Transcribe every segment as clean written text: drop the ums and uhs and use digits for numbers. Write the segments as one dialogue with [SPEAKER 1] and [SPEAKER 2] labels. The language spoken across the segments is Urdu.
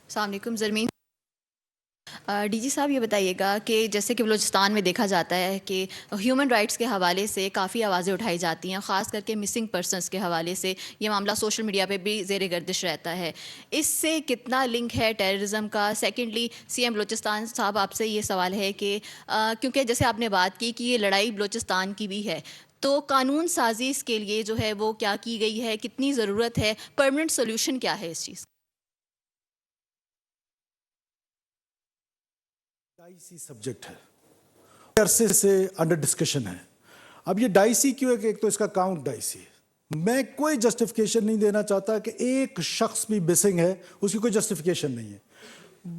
[SPEAKER 1] السلام علیکم زرمین. ڈی جی صاحب یہ بتائیے گا کہ جیسے کہ بلوچستان میں دیکھا جاتا ہے کہ ہیومن رائٹس کے حوالے سے کافی آوازیں اٹھائی جاتی ہیں، خاص کر کے مسنگ پرسنس کے حوالے سے یہ معاملہ سوشل میڈیا پہ بھی زیر گردش رہتا ہے. اس سے کتنا لنک ہے ٹیررزم کا؟ سیکنڈلی سی ایم بلوچستان صاحب آپ سے یہ سوال ہے کہ کیونکہ جیسے آپ نے بات کی کہ یہ لڑائی بلوچستان کی بھی ہے، تو قانون سازی اس کے لیے جو ہے وہ کیا کی گئی ہے، کتنی ضرورت ہے، پرماننٹ سولوشن کیا ہے اس چیز؟
[SPEAKER 2] ڈائسی سبجیکٹ ہے، عرصے سے انڈر ڈسکشن ہے. اب یہ ڈائسی کیوں ہے کہ ایک تو اس کا کاؤنٹ ڈائسی ہے. میں کوئی جسٹیفیکیشن نہیں دینا چاہتا کہ ایک شخص بھی مسنگ ہے، اس کی کوئی جسٹیفیکیشن نہیں ہے.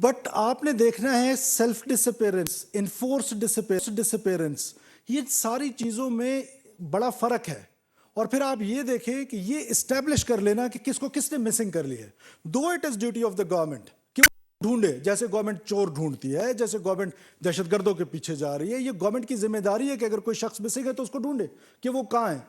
[SPEAKER 2] بٹ آپ نے دیکھنا ہے سیلف ڈسپیرنس، انفورس ڈسپیرنس، یہ ساری چیزوں میں بڑا فرق ہے. اور پھر آپ یہ دیکھیں کہ یہ اسٹیبلش کر لینا کہ کس کو کس نے مسنگ کر لی ہے. دو it is duty of the government کہ ڈھونڈے، جیسے گورنمنٹ چور ڈھونڈتی ہے، جیسے گورنمنٹ دہشت گردوں کے پیچھے جا رہی ہے، یہ گورنمنٹ کی ذمہ داری ہے کہ اگر کوئی شخص مسنگ ہے تو اس کو ڈھونڈے کہ وہ کہاں ہے.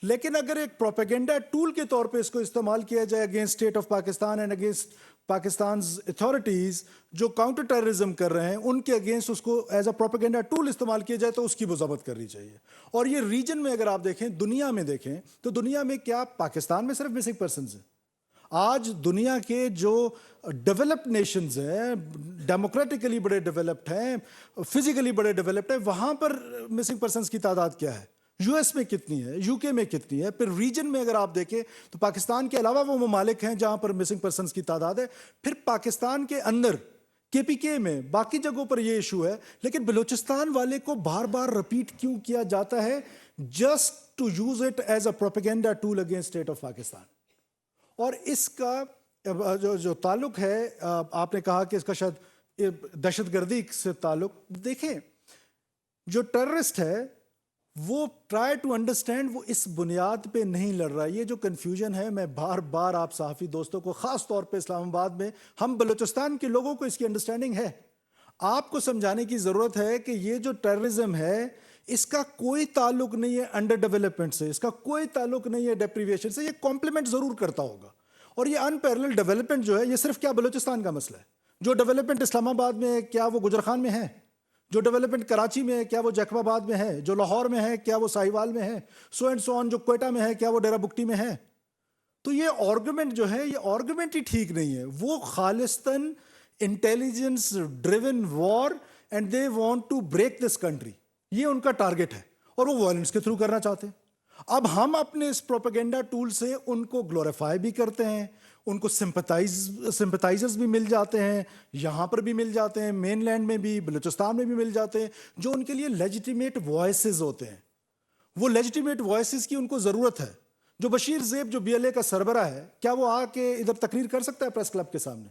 [SPEAKER 2] لیکن اگر ایک پروپیگنڈا ٹول کے طور پہ اس کو استعمال کیا جائے against state of Pakistan and against Pakistan's authorities جو کاؤنٹر ٹیررزم کر رہے ہیں، ان کے اگینسٹ اس کو ایز اے پروپیگنڈا ٹول استعمال کیا جائے تو اس کی ضبط کرنی چاہیے. اور یہ ریجن میں اگر آپ دیکھیں، دنیا میں دیکھیں تو دنیا میں کیا پاکستان میں صرف مسنگ پرسنز ہیں؟ آج دنیا کے جو ڈیولپڈ نیشنز ہیں، ڈیموکریٹکلی بڑے ڈیولپڈ ہیں، فزیکلی بڑے ڈیولپڈ ہیں، وہاں پر مسنگ پرسنز کی تعداد کیا ہے؟ یو ایس میں کتنی ہے؟ یو کے میں کتنی ہے؟ پھر ریجن میں اگر آپ دیکھیں تو پاکستان کے علاوہ وہ ممالک ہیں جہاں پر مسنگ پرسنز کی تعداد ہے. پھر پاکستان کے اندر کے پی کے میں باقی جگہوں پر یہ ایشو ہے، لیکن بلوچستان والے کو بار بار رپیٹ کیوں کیا جاتا ہے؟ Just to use it as a propaganda tool against state of Pakistan. اور اس کا جو تعلق ہے، آپ نے کہا کہ اس کا شاید دہشت گردی سے تعلق، دیکھیں جو ٹیررسٹ ہے وہ ٹرائی ٹو انڈرسٹینڈ، وہ اس بنیاد پہ نہیں لڑ رہا. یہ جو کنفیوژن ہے، میں بار بار آپ صحافی دوستوں کو، خاص طور پہ اسلام آباد میں ہم بلوچستان کے لوگوں کو اس کی انڈرسٹینڈنگ ہے. آپ کو سمجھانے کی ضرورت ہے کہ یہ جو ٹیررزم ہے اس کا کوئی تعلق نہیں ہے انڈر ڈیولپمنٹ سے، اس کا کوئی تعلق نہیں ہے ڈیپریویشن سے. یہ کمپلیمنٹ ضرور کرتا ہوگا. اور یہ ان پیرلل ڈیولپمنٹ جو ہے، یہ صرف کیا بلوچستان کا مسئلہ ہے؟ جو ڈیولپمنٹ اسلام آباد میں ہے کیا وہ گجرخان میں ہے؟ جو ڈیولپمنٹ کراچی میں ہے کیا وہ جیکب آباد میں ہے؟ جو لاہور میں ہے کیا وہ ساہیوال میں ہے؟ سو اینڈ سو آن. جو کوئٹہ میں ہے کیا وہ ڈیرہ بگٹی میں ہے؟ تو یہ آرگومنٹ جو ہے، یہ آرگومنٹ ہی ٹھیک نہیں ہے. وہ خالصتاً intelligence driven war and they want to break this country, یہ ان کا ٹارگٹ ہے اور وہ وائلنس کے تھرو کرنا چاہتے ہیں. اب ہم اپنے اس پروپیگنڈا ٹول سے ان کو گلوریفائی بھی کرتے ہیں، ان کو سمپتائزرز بھی مل جاتے ہیں، یہاں پر بھی مل جاتے ہیں، مین لینڈ میں بھی، بلوچستان میں بھی مل جاتے ہیں، جو ان کے لیے لیجیٹیمیٹ وائسز ہوتے ہیں. وہ لیجیٹیمیٹ وائسز کی ان کو ضرورت ہے. جو بشیر زیب جو بی ایل اے کا سربراہ ہے، کیا وہ آ کے ادھر تقریر کر سکتا ہے پریس کلب کے سامنے؟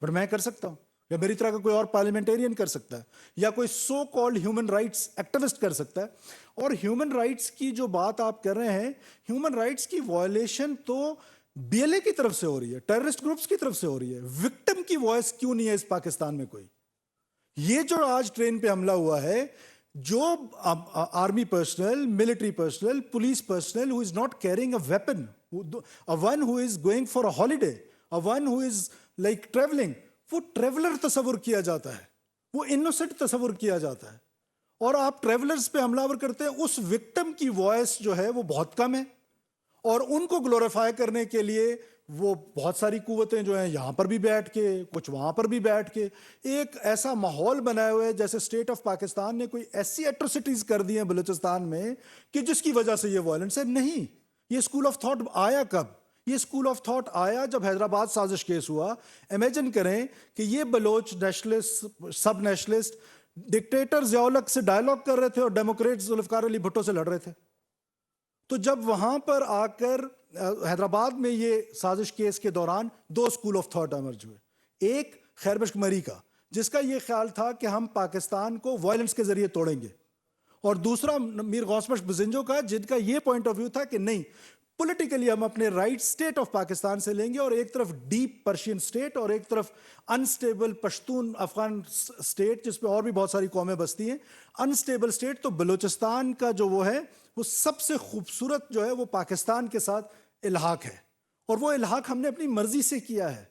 [SPEAKER 2] بٹ میں کر سکتا ہوں، یا میری طرح کا کوئی اور پارلیمنٹیرین کر سکتا ہے، یا کوئی so called human rights activist کر سکتا ہے. اور ہیومن رائٹس کی جو بات آپ کر رہے ہیں، ہیومن رائٹس کی وائلیشن تو بی ایل اے کی طرف سے ہو رہی ہے، ٹیررسٹ گروپس کی طرف سے ہو رہی ہے. وکٹم کی وائس کیوں نہیں ہے اس پاکستان میں کوئی؟ یہ جو آج ٹرین پہ حملہ ہوا ہے، جو army personal, military personnel, police personal who is not carrying a weapon, one who is going for a holiday, one who is like traveling، وہ ٹریولر تصور کیا جاتا ہے، وہ انوسنٹ تصور کیا جاتا ہے. اور آپ ٹریولرز پہ حملہ ور کرتے ہیں. اس وکٹم کی وائس جو ہے وہ بہت کم ہے، اور ان کو گلوریفائی کرنے کے لیے وہ بہت ساری قوتیں جو ہیں یہاں پر بھی بیٹھ کے، کچھ وہاں پر بھی بیٹھ کے ایک ایسا ماحول بنائے ہوئے جیسے اسٹیٹ آف پاکستان نے کوئی ایسی ایٹروسٹیز کر دی ہیں بلوچستان میں کہ جس کی وجہ سے یہ وائلنس ہے. نہیں، یہ اسکول آف تھاٹ آیا کب؟ یہ اسکول آف تھاٹ آیا جب حیدرآباد سازش کیس ہوا. امیجن کریں کہ یہ بلوچ نیشنلسٹ، سب نیشنلسٹ ڈکٹیٹر ضیاء الحق سے ڈائلاگ کر رہے تھے اور ڈیموکریٹ ذوالفقار علی بھٹو سے لڑ رہے تھے. تو جب وہاں پر آ کر حیدرآباد میں یہ سازش کیس کے دوران دو اسکول آف تھاٹ ایمرج ہوئے. ایک خیر بشک مری کا، جس کا یہ خیال تھا کہ ہم پاکستان کو وائلنس کے ذریعے توڑیں گے، اور دوسرا میر غوث بخش بزنجو کا، جن کا یہ پوائنٹ آف ویو تھا کہ نہیں، پولیٹیکلی ہم اپنے رائٹ اسٹیٹ آف پاکستان سے لیں گے، اور ایک طرف ڈیپ پرشین اسٹیٹ اور ایک طرف انسٹیبل پشتون افغان اسٹیٹ جس پہ اور بھی بہت ساری قومیں بستی ہیں. انسٹیبل اسٹیٹ تو بلوچستان کا جو وہ ہے، وہ سب سے خوبصورت جو ہے وہ پاکستان کے ساتھ الحاق ہے، اور وہ الحاق ہم نے اپنی مرضی سے کیا ہے.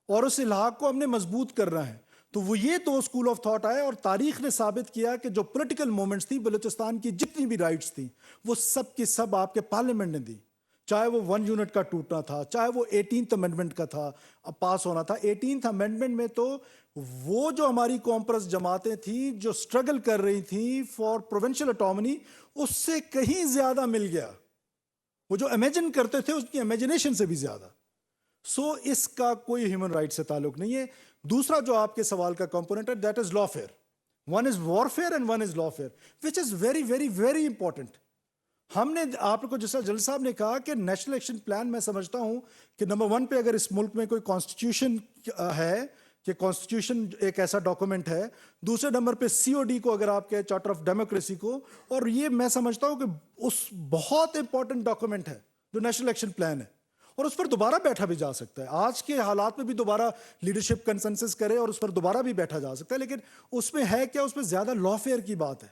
[SPEAKER 2] اور اس الحاق کو ہم نے مضبوط کرنا ہے. تو وہ یہ دو اسکول آف تھاٹ آئے اور تاریخ نے ثابت کیا کہ جو پولیٹیکل مومنٹس تھیں بلوچستان کی جتنی بھی رائٹس تھیں وہ سب کی سب آپ کے پارلیمنٹ نے دی. چاہے وہ 1 یونٹ کا ٹوٹنا تھا, چاہے وہ 18th امینڈمنٹ کا تھا پاس ہونا تھا. 18th امینڈمنٹ میں تو وہ جو ہماری کامپرس جماعتیں تھیں جو سٹرگل کر رہی تھیں فار پروونشل اٹامنی, اس سے کہیں زیادہ مل گیا. وہ جو امیجن کرتے تھے اس کی امیجنیشن سے بھی زیادہ. سو اس کا کوئی ہیومن رائٹ سے تعلق نہیں ہے. دوسرا جو آپ کے سوال کا کمپوننٹ ہے that is lawfare. One is warfare and one is lawfare which is very very very important. ہم نے آپ کو جیسا جل صاحب نے کہا کہ نیشنل ایکشن پلان میں سمجھتا ہوں کہ نمبر 1 پہ اگر اس ملک میں کوئی کانسٹیٹیوشن ہے کہ کانسٹیٹیوشن ایک ایسا ڈاکومنٹ ہے, دوسرے نمبر پہ COD کو اگر آپ کہیں چارٹر آف ڈیموکریسی کو, اور یہ میں سمجھتا ہوں کہ اس بہت امپورٹنٹ ڈاکومنٹ ہے جو نیشنل ایکشن پلان ہے, اور اس پر دوبارہ بیٹھا بھی جا سکتا ہے. آج کے حالات میں بھی دوبارہ لیڈرشپ کنسنسس کرے اور اس پر دوبارہ بھی بیٹھا جا سکتا ہے. لیکن اس میں ہے کیا, اس میں زیادہ لا فیئر کی بات ہے.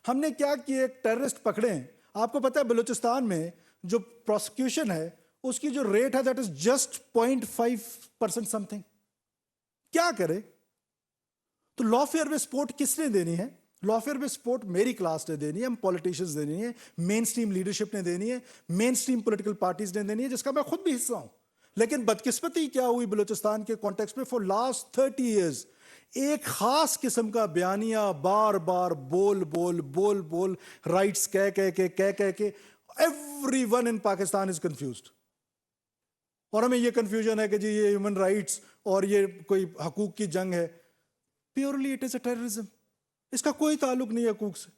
[SPEAKER 2] ہم نے کیا کیا, ایک ٹیررسٹ پکڑے ہیں. آپ کو پتہ ہے بلوچستان میں جو پروسیکیوشن ہے اس کی جو ریٹ ہے that is just 0.5% some thing. کیا کرے؟ تو لا فیئر میں سپورٹ کس نے دینی ہے؟ لا فیئر میں سپورٹ میری کلاس نے دینی ہے, ہم پولیٹیشنز دینی ہے, مین سٹریم لیڈرشپ نے دینی ہے, مین سٹریم پولیٹیکل پارٹیز نے دینی ہے, جس کا میں خود بھی حصہ ہوں. لیکن بدقسمتی کیا ہوئی بلوچستان کے کانٹیکسٹ میں, فار لاسٹ 30 ایئرز ایک خاص قسم کا بیانیہ بار بار بول بول بول بول رائٹس کہہ کے every one in Pakistan is confused. اور ہمیں یہ کنفیوژن ہے کہ جی یہ ہیومن رائٹس اور یہ کوئی حقوق کی جنگ ہے. Purely it is a terrorism. اس کا کوئی تعلق نہیں ہے حقوق سے.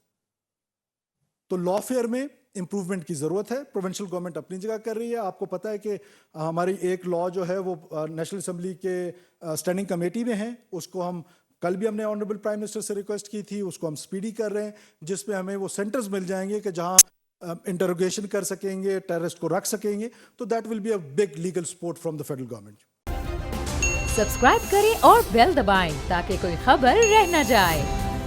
[SPEAKER 2] تو لا فیئر میں امپروومنٹ کی ضرورت ہے. پروونشل گورنمنٹ اپنی جگہ کر رہی ہے. آپ کو پتہ ہے کہ ہماری ایک لا جو ہے وہ نیشنل اسمبلی کے اسٹینڈنگ کمیٹی میں ہے. اس کو ہم کل بھی ہم نے آنریبل پرائم منسٹر سے ریکویسٹ کی تھی, اس کو ہم سپیڈی کر رہے ہیں, جس میں ہمیں وہ سینٹرز مل جائیں گے کہ جہاں انٹروگیشن کر سکیں گے, ٹیررسٹ کو رکھ سکیں گے. تو that will be a big legal support from the federal government.
[SPEAKER 3] Subscribe کریں اور بیل دبائیں تاکہ کوئی خبر رہ نہ جائے.